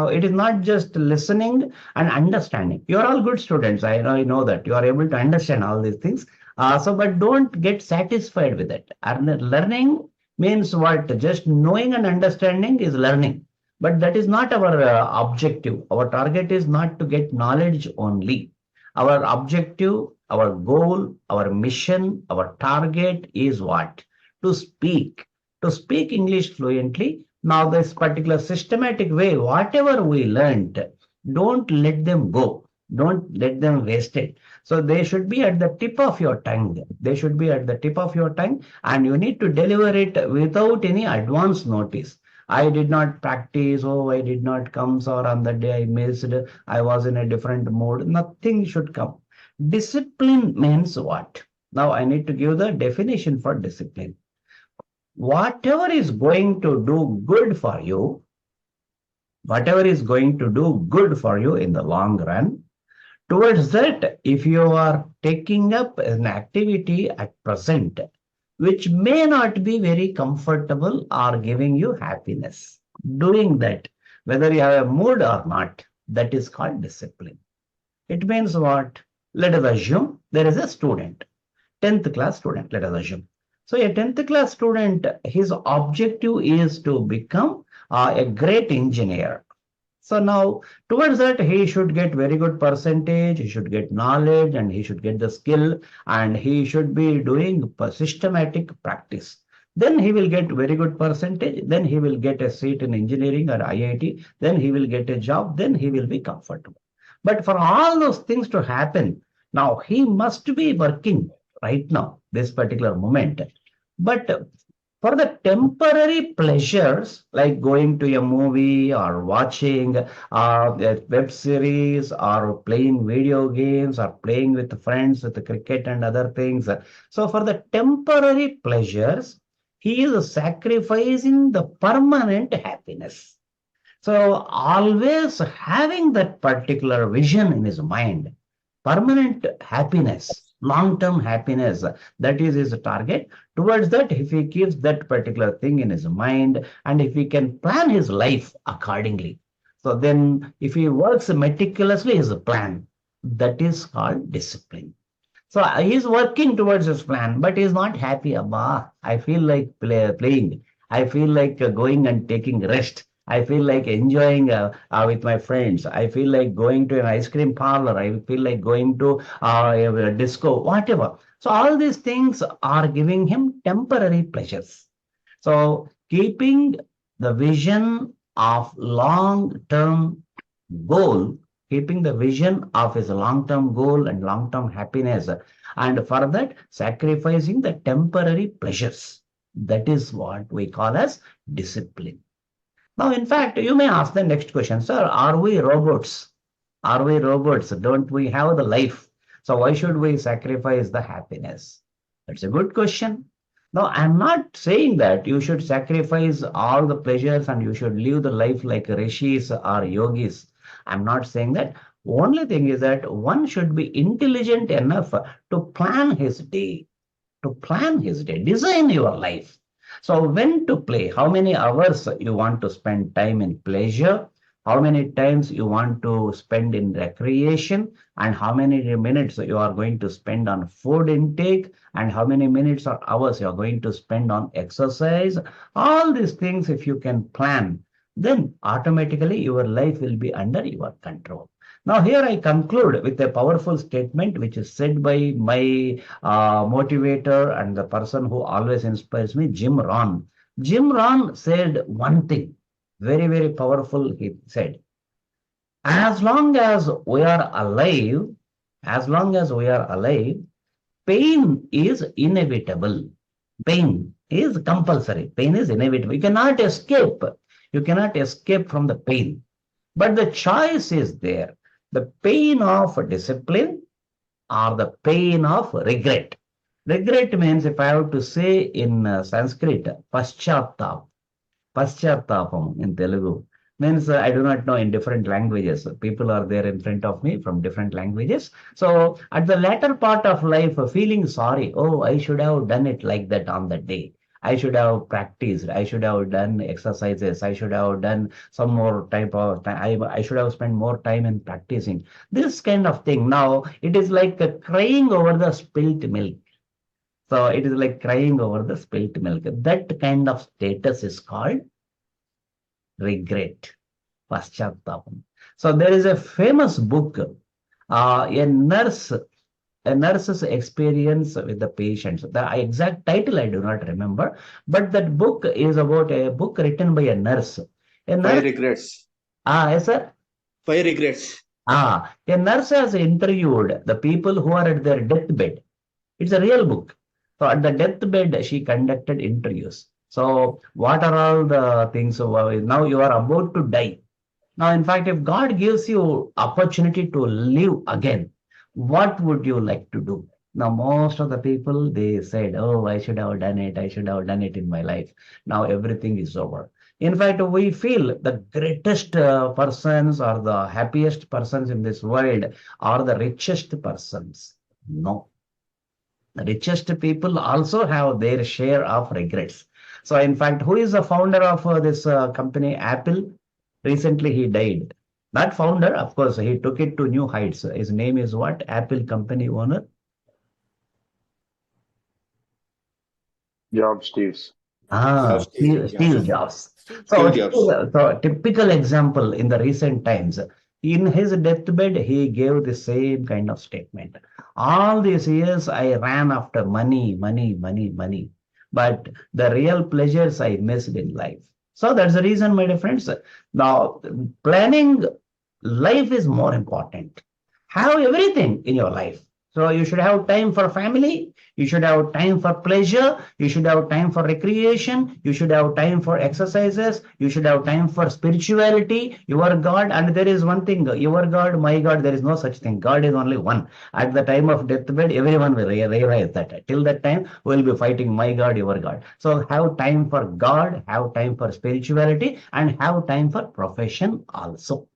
it is not just listening and understanding. You are all good students. I know that you are able to understand all these things. But don't get satisfied with it. And learning means what? Just knowing and understanding is learning. But that is not our objective. Our target is not to get knowledge only. Our objective, our goal, our mission, our target is what? To speak. To speak English fluently. Now, this particular systematic way, whatever we learned, don't let them go. Don't let them waste it. So they should be at the tip of your tongue. They should be at the tip of your tongue, and you need to deliver it without any advance notice. I did not practice. Oh, I did not come, or on the day I missed, I was in a different mode. Nothing should come. Discipline means what? Now I need to give the definition for discipline. Whatever is going to do good for you, whatever is going to do good for you in the long run, towards that, if you are taking up an activity at present, which may not be very comfortable or giving you happiness, doing that, whether you have a mood or not, that is called discipline. It means what? Let us assume there is a student, 10th class student, let us assume. So a 10th class student, his objective is to become a great engineer. So now towards that, he should get very good percentage, he should get knowledge, and he should get the skill, and he should be doing systematic practice. Then he will get very good percentage, then he will get a seat in engineering or IIT, then he will get a job, then he will be comfortable. But for all those things to happen, now he must be working right now, this particular moment. But for the temporary pleasures like going to a movie or watching a web series or playing video games or playing with friends with the cricket and other things. So for the temporary pleasures, he is sacrificing the permanent happiness. So always having that particular vision in his mind, permanent happiness, long-term happiness, that is his target. Towards that, if he keeps that particular thing in his mind, and if he can plan his life accordingly, so then if he works meticulously his plan, that is called discipline. So he's working towards his plan, but he's not happy. Abba, I feel like playing. I feel like going and taking rest. I feel like enjoying with my friends. I feel like going to an ice cream parlor. I feel like going to a disco, whatever. So all these things are giving him temporary pleasures. So keeping the vision of long-term goal, keeping the vision of his long-term goal and long-term happiness, and for that sacrificing the temporary pleasures. That is what we call as discipline. Now, in fact, you may ask the next question, sir, are we robots? Are we robots? Don't we have the life? So why should we sacrifice the happiness? That's a good question. Now, I'm not saying that you should sacrifice all the pleasures and you should live the life like rishis or yogis. I'm not saying that. Only thing is that one should be intelligent enough to plan his day, design your life. So when to play, how many hours you want to spend time in pleasure, how many times you want to spend in recreation, and how many minutes you are going to spend on food intake, and how many minutes or hours you are going to spend on exercise. All these things, if you can plan, then automatically your life will be under your control. Now, here I conclude with a powerful statement which is said by my motivator and the person who always inspires me, Jim Rohn. Jim Rohn said one thing, very, very powerful. He said, as long as we are alive, as long as we are alive, pain is inevitable. Pain is compulsory. Pain is inevitable. You cannot escape. You cannot escape from the pain. But the choice is there. The pain of discipline or the pain of regret. Regret means, if I have to say in Sanskrit, paschatap, paschatapam in Telugu, means I do not know in different languages. People are there in front of me from different languages. So at the latter part of life, feeling sorry, oh, I should have done it like that on that day. I should have practiced. I should have done exercises. I should have done some more type of time. I should have spent more time in practicing. This kind of thing. Now it is like crying over the spilt milk. So it is like crying over the spilt milk. That kind of status is called regret, paschatapam. So there is a famous book, a nurse, a nurse's experience with the patients. The exact title I do not remember, but that book is about a book written by a nurse. A Five nurse, regrets. yes, sir. Five regrets. A nurse has interviewed the people who are at their deathbed. It's a real book. So at the deathbed, she conducted interviews. So what are all the things? So now you are about to die. Now, in fact, if God gives you opportunity to live again, what would you like to do? Now, most of the people, they said, oh, I should have done it. I should have done it in my life. Now everything is over. In fact, we feel the greatest persons or the happiest persons in this world are the richest persons. No, the richest people also have their share of regrets. So, in fact, who is the founder of this company, Apple? Recently, he died. Not founder, of course, he took it to new heights. His name is what? Apple company owner. Job Steves. Ah, Steve Steve Jobs. Jobs. So, Steve Jobs. typical example in the recent times. In his deathbed, he gave the same kind of statement. All these years, I ran after money, money, money, money. But the real pleasures I missed in life. So that's the reason, my dear friends. Now, planning life is more important. Have everything in your life. So you should have time for family. You should have time for pleasure. You should have time for recreation. You should have time for exercises. You should have time for spirituality, your God. And there is one thing, your God, my God, there is no such thing. God is only one. At the time of deathbed, everyone will realize that. Till that time, we'll be fighting my God, your God. So have time for God, have time for spirituality, and have time for profession also.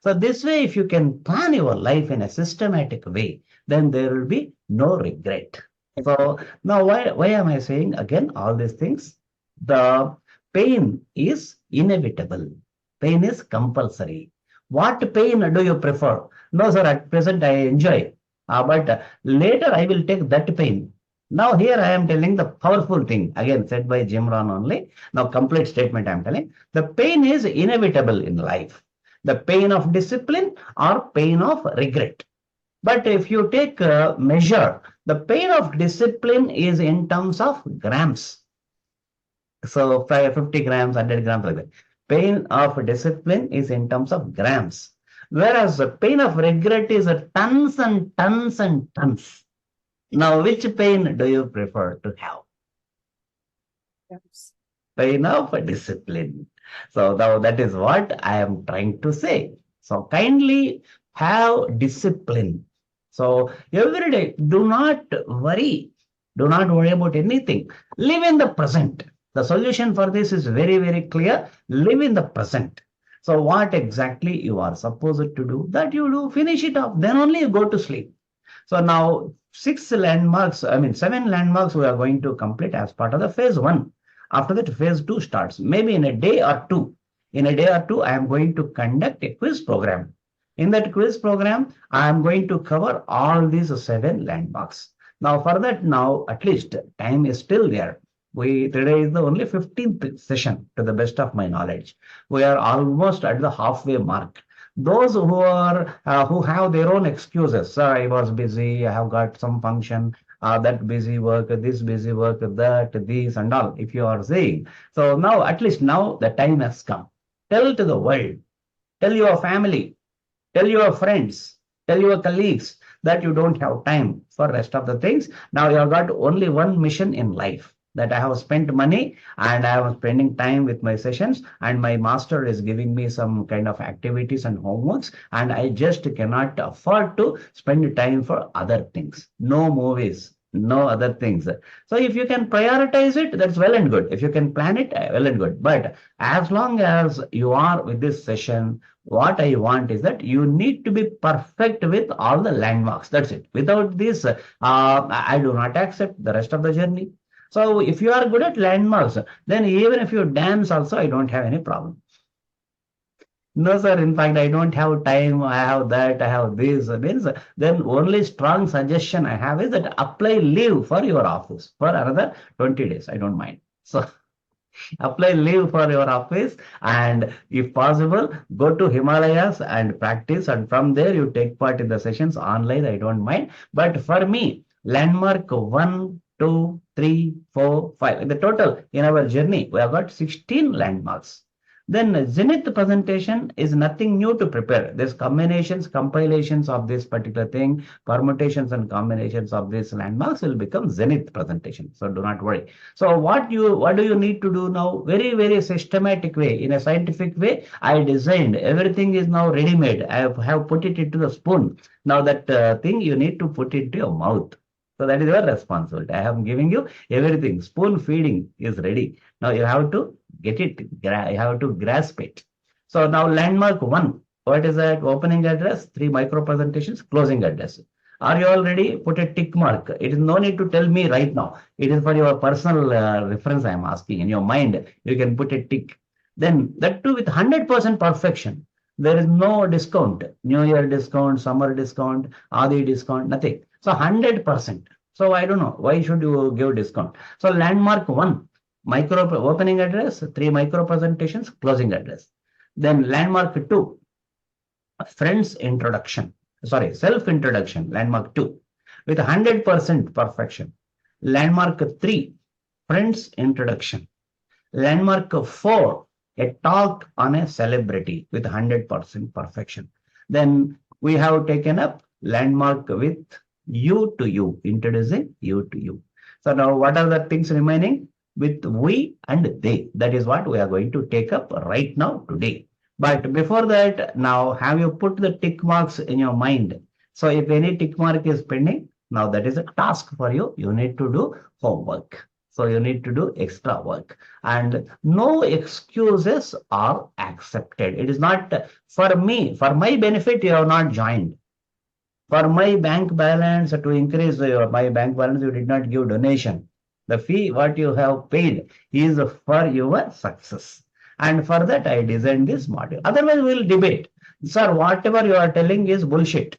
So this way, if you can plan your life in a systematic way, then there will be no regret. So now why am I saying again all these things? The pain is inevitable. Pain is compulsory. What pain do you prefer? No, sir, at present I enjoy. But later I will take that pain. Now here I am telling the powerful thing, again said by Jim Rohn only. Now complete statement I am telling. The pain is inevitable in life. The pain of discipline or pain of regret. But if you take a measure, the pain of discipline is in terms of grams. So 50 grams, 100 grams like that. Pain of discipline is in terms of grams. Whereas the pain of regret is a tons and tons and tons. Now, which pain do you prefer to have? Yes. Pain of discipline. So now that is what I am trying to say. So kindly have discipline. So every day, do not worry. Do not worry about anything. Live in the present. The solution for this is very, very clear. Live in the present. So what exactly you are supposed to do, that you do, finish it off. Then only you go to sleep. So now seven landmarks we are going to complete as part of the phase one. After that, phase two starts. Maybe in a day or two. In a day or two, I am going to conduct a quiz program. In that quiz program, I am going to cover all these seven landmarks. Now, for that, now at least time is still there. Today is the only 15th session, to the best of my knowledge. We are almost at the halfway mark. Those who have their own excuses, sir, I was busy, I have got some function, that busy work, this busy work, that, this, and all. If you are saying, so now at least now the time has come. Tell to the world, tell your family, tell your friends, tell your colleagues that you don't have time for rest of the things. Now you have got only one mission in life, that I have spent money and I am spending time with my sessions, and my master is giving me some kind of activities and homeworks, and I just cannot afford to spend time for other things. No movies, no other things. So if you can prioritize it, that's well and good. If you can plan it, well and good. But as long as you are with this session, what I want is that you need to be perfect with all the landmarks. That's it. Without this, I do not accept the rest of the journey. So if you are good at landmarks, then even if you dance also, I don't have any problem. No, sir. In fact, I don't have time. I have that. I have this. Means then only strong suggestion I have is that apply leave for your office for another 20 days. I don't mind. So apply leave for your office, and if possible go to Himalayas and practice, and from there you take part in the sessions online. I don't mind, but for me landmark 1, 2, 3, 4, 5 in the total in our journey we have got 16 landmarks. Then Zenith presentation is nothing new to prepare. There's combinations, compilations of this particular thing, permutations and combinations of these landmarks will become Zenith presentation. So do not worry. So what do you need to do now? Very, very systematic way, in a scientific way. I designed everything is now ready made. I have put it into the spoon. Now that thing you need to put into your mouth. So that is your responsibility. I am giving you everything. Spoon feeding is ready. Now you have to get it. You have to grasp it. So now landmark one. What is that? Opening address, three micro presentations, closing address. Are you all ready? Put a tick mark. It is no need to tell me right now. It is for your personal reference I am asking. In your mind, you can put a tick. Then that too with 100% perfection. There is no discount. New Year discount, summer discount, Adi discount, nothing. So 100%. So I don't know. Why should you give discount? So landmark one, micro opening address, three micro presentations, closing address. Then landmark two, friends introduction. Sorry, self introduction. Landmark two with 100% perfection. Landmark three, friends introduction. Landmark four, a talk on a celebrity with 100% perfection. Then we have taken up landmark with you to you, introducing you to you. So now what are the things remaining? With we and they. That is what we are going to take up right now today. But before that, now have you put the tick marks in your mind? So if any tick mark is pending, now that is a task for you. You need to do homework. So you need to do extra work, and no excuses are accepted. It is not for me, for my benefit, you have not joined. For my bank balance, to increase my bank balance, you did not give donation. The fee what you have paid is for your success. And for that, I designed this module. Otherwise, we will debate. Sir, whatever you are telling is bullshit.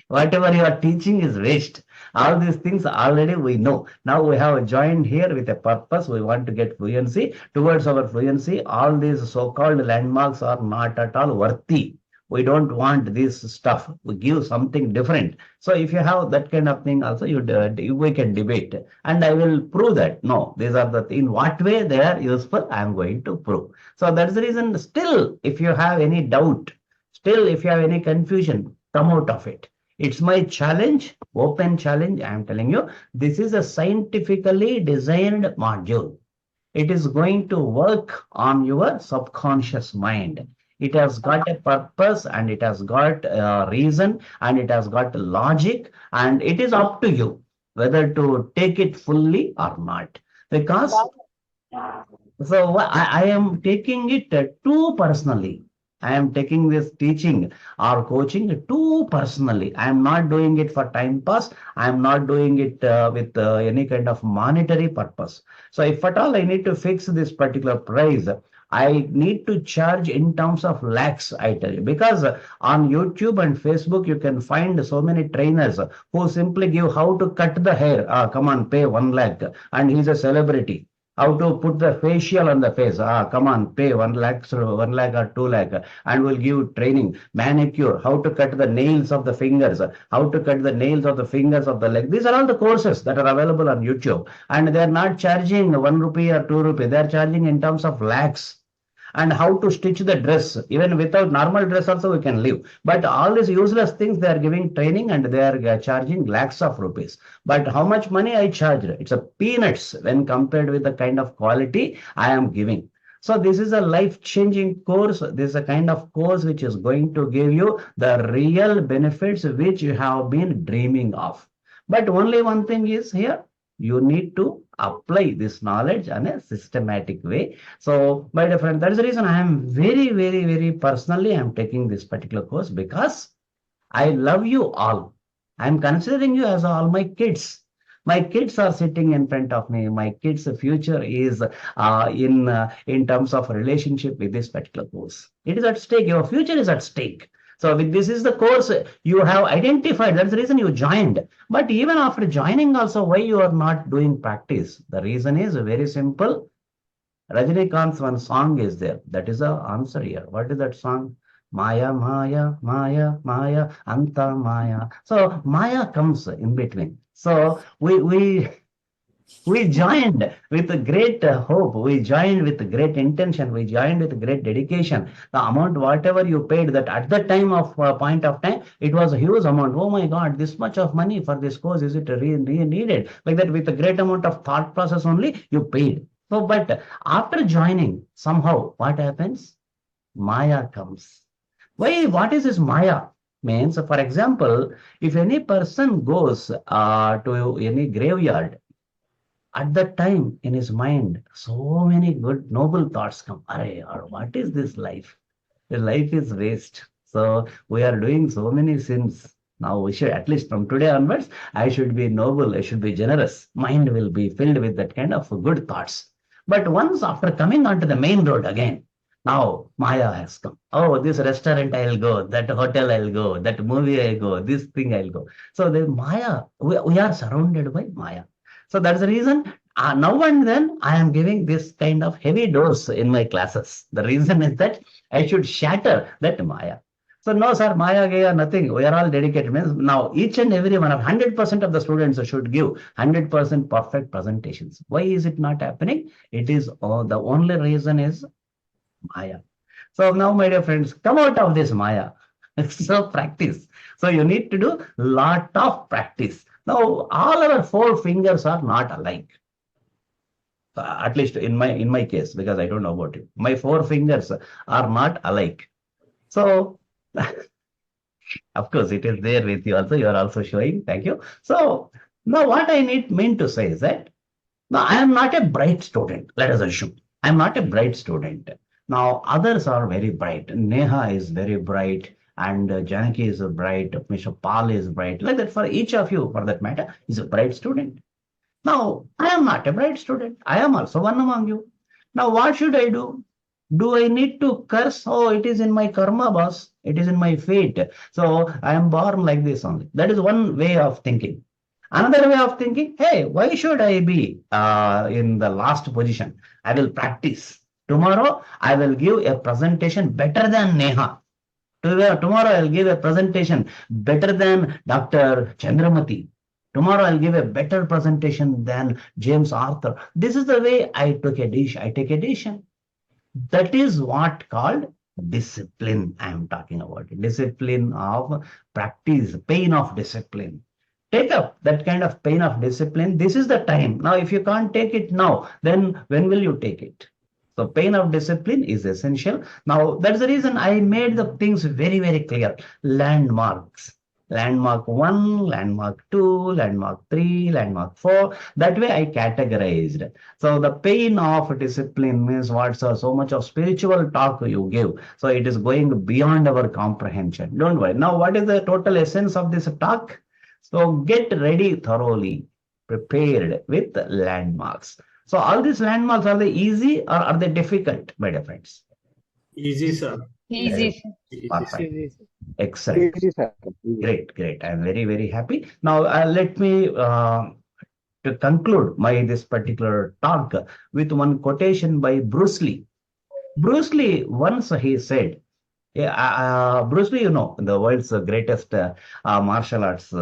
Whatever you are teaching is waste. All these things already we know. Now we have joined here with a purpose. We want to get fluency. Towards our fluency, all these so-called landmarks are not at all worthy. We don't want this stuff. We give something different. So if you have that kind of thing also, we can debate. And I will prove that. No, these are the in what way they are useful, I am going to prove. So that's the reason. Still, if you have any doubt, still if you have any confusion, come out of it. It's my challenge, open challenge. I am telling you, this is a scientifically designed module. It is going to work on your subconscious mind. It has got a purpose, and it has got a reason, and it has got logic, and it is up to you whether to take it fully or not. Because so I am taking it too personally. I am taking this teaching or coaching too personally. I am not doing it for time pass. I am not doing it with any kind of monetary purpose. So if at all I need to fix this particular price, I need to charge in terms of lakhs, I tell you, because on YouTube and Facebook, you can find so many trainers who simply give how to cut the hair. Ah, come on, pay 1 lakh, and he's a celebrity. How to put the facial on the face. Ah, come on, pay 1 lakh, so 1 lakh or 2 lakh, and we'll give training. Manicure, how to cut the nails of the fingers, how to cut the nails of the fingers of the leg. These are all the courses that are available on YouTube, and they're not charging 1 rupee or 2 rupee. They're charging in terms of lakhs. And how to stitch the dress, even without normal dress also we can live, but all these useless things they are giving training, and they are charging lakhs of rupees. But how much money I charge? It's a peanuts when compared with the kind of quality I am giving. So this is a life changing course. This is a kind of course which is going to give you the real benefits which you have been dreaming of. But only one thing is here, you need to apply this knowledge in a systematic way. So, my dear friend, that is the reason I am very, very, very personally I am taking this particular course, because I love you all. I am considering you as all my kids. My kids are sitting in front of me. My kids' future is in terms of relationship with this particular course. It is at stake. Your future is at stake. So with this is the course you have identified. That's the reason you joined. But even after joining also, why you are not doing practice? The reason is very simple. Rajinikanth's one song is there. That is the answer here. What is that song? Maya, Maya, Maya, Maya, Anta Maya. So Maya comes in between. So we joined with a great hope. We joined with great intention. We joined with great dedication. The amount, whatever you paid, that at the time of point of time, it was a huge amount. Oh my God, this much of money for this course, is it really needed? Like that, with a great amount of thought process only, you paid. So, but after joining, somehow, what happens? Maya comes. Why? What is this Maya? Means, for example, if any person goes to any graveyard, at that time in his mind, so many good, noble thoughts come. Array, or what is this life? The life is waste. So we are doing so many sins. Now we should, at least from today onwards, I should be noble, I should be generous. Mind will be filled with that kind of good thoughts. But once after coming onto the main road again, now Maya has come. Oh, this restaurant I'll go, that hotel I'll go, that movie I'll go, this thing I'll go. So the Maya, we are surrounded by Maya. So that's the reason now and then I am giving this kind of heavy dose in my classes. The reason is that I should shatter that Maya. So no, sir, Maya Gaya, nothing. We are all dedicated. Means now each and every one of 100% of the students should give 100% perfect presentations. Why is it not happening? It is the only reason is Maya. So now, my dear friends, come out of this Maya. So practice. So you need to do lot of practice. Now all our four fingers are not alike. At least in my case, because I don't know about you. My four fingers are not alike. So of course it is there with you also. You are also showing. Thank you. So now what I mean to say is that now I am not a bright student. Let us assume I am not a bright student. Now others are very bright. Neha is very bright. And Janaki is a bright, Mr. Pal is bright. Like that, for each of you, for that matter, is a bright student. Now, I am not a bright student. I am also one among you. Now, what should I do? Do I need to curse? Oh, it is in my karma, boss. It is in my fate. So I am born like this only. That is one way of thinking. Another way of thinking, hey, why should I be in the last position? I will practice. Tomorrow, I will give a presentation better than Neha. Tomorrow I'll give a presentation better than Dr. Chandramati. Tomorrow I'll give a better presentation than James Arthur. This is the way I took a dish. I take a decision. That is what called discipline. I am talking about discipline of practice, pain of discipline. Take up that kind of pain of discipline. This is the time. Now, if you can't take it now, then when will you take it? So pain of discipline is essential. Now, that's the reason I made the things very, very clear. Landmarks. Landmark 1, landmark 2, landmark 3, landmark 4. That way I categorized. So the pain of discipline means what? So much of spiritual talk you give. So it is going beyond our comprehension. Don't worry. Now, what is the total essence of this talk? So get ready thoroughly, prepared with landmarks. So all these landmarks, are they easy or are they difficult, my dear friends? Easy, sir. Easy, sir. Perfect. Easy, sir. Excellent. Easy, sir. Great, great. I'm very, very happy. Now, let me to conclude my this particular talk with one quotation by Bruce Lee. Bruce Lee once he said, yeah, Bruce Lee, the world's greatest martial arts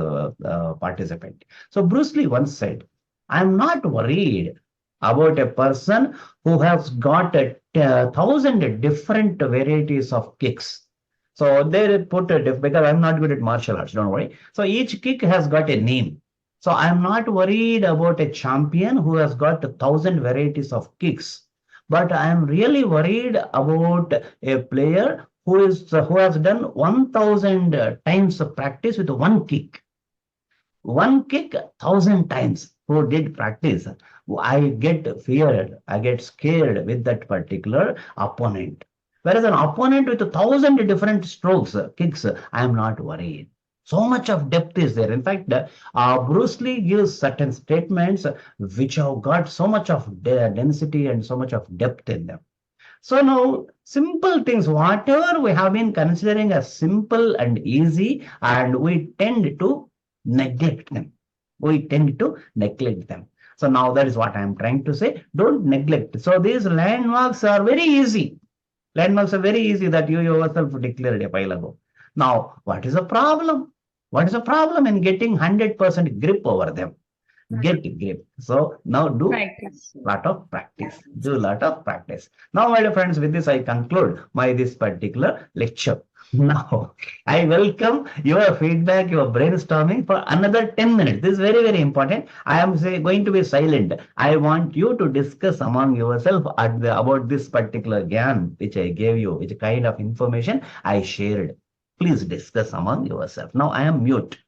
participant. So Bruce Lee once said, I'm not worried about a person who has got 1,000 different varieties of kicks. So they put it because I'm not good at martial arts, don't worry. So each kick has got a name. So I'm not worried about a champion who has got 1,000 varieties of kicks. But I am really worried about a player who has done 1,000 times of practice with one kick. One kick 1,000 times who did practice. I get feared, I get scared with that particular opponent. Whereas an opponent with 1,000 different strokes, kicks, I am not worried. So much of depth is there. In fact, Bruce Lee gives certain statements which have got so much of density and so much of depth in them. So now, simple things, whatever we have been considering as simple and easy, and we tend to neglect them. We tend to neglect them. So now that is what I am trying to say. Don't neglect. So these landmarks are very easy. Landmarks are very easy that you yourself declared a while ago. Now, what is the problem? What is the problem in getting 100% grip over them? Get grip. So now do Practice. lot of practice. Do a lot of practice. Now, my dear friends, with this I conclude my this particular lecture. Now, I welcome your feedback, your brainstorming for another 10 minutes. This is very, very important. I am going to be silent. I want you to discuss among yourself about this particular gyan which I gave you, which kind of information I shared. Please discuss among yourself. Now, I am mute.